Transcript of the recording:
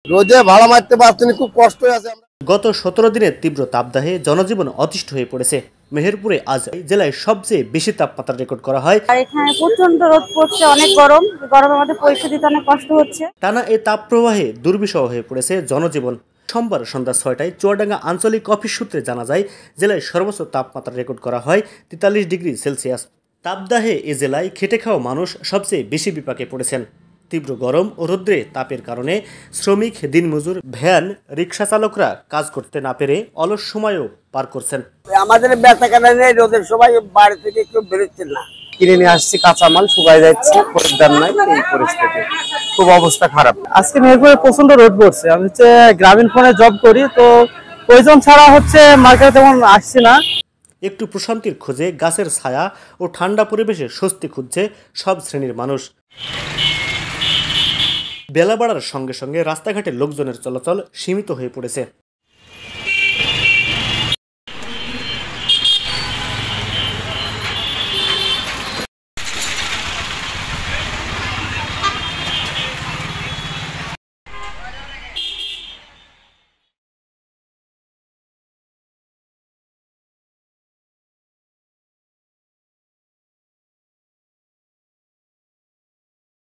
রোদে ভাড়া মারতে পারছি না, খুব কষ্ট আছে। গত 17 দিনের তীব্র তাপদাহে জনজীবন অতিষ্ঠ হয়ে পড়েছে। মেহেরপুরে আজ জেলায় সবচেয়ে বেশি তাপমাত্রা রেকর্ড করা হয়। আর এখানে প্রচন্ড রোদ পড়ছে, অনেক গরম। গরমের মধ্যে পরীক্ষা দিতে অনেক কষ্ট হচ্ছে। টানা এই তাপপ্রবাহে দুর্বিষহ হয়ে পড়েছে জনজীবন। সোমবার সন্ধ্যা 6টায় চুয়াডাঙ্গা আঞ্চলিক অফিস সূত্রে জানা যায়, জেলায় সর্বোচ্চ তাপমাত্রা রেকর্ড করা হয় 43 ডিগ্রি সেলসিয়াস। তাপদাহে এ জেলায় খেটে খাওয়া মানুষ সবচেয়ে বেশি বিপাকে পড়েছেন। তীব্র গরম ও রৌদ্রে তাপের কারণে শ্রমিক, দিনমজুর, ভ্যান, রিক্সা চালকরা কাজ করতে না পেরে অলস সময়ও পার করছেন। আমাদের বেচা কেনা নেই, রোদের সময় বাড়ি থেকে কেউ বেরোচ্ছে না। কিনে নিয়ে আসছি, কাঁচামাল শুকায় যাচ্ছে, খরিদ্দার নাই, এই পরিস্থিতি খুব অবস্থা খারাপ। আজকে মেহেরপুরে প্রচন্ড রোদ পড়ছে। আমি গ্রামীণ ফোনে জব করি, তো প্রয়োজন ছাড়া মার্কেটে তেমন আসছি না। একটু প্রশান্তির খোঁজে গাছের ছায়া ও ঠান্ডা পরিবেশে স্বস্তি খুঁজছে সব শ্রেণীর মানুষ। বেলা বাড়ার সঙ্গে সঙ্গে রাস্তাঘাটে লোকজনের চলাচল সীমিত হয়ে পড়েছে।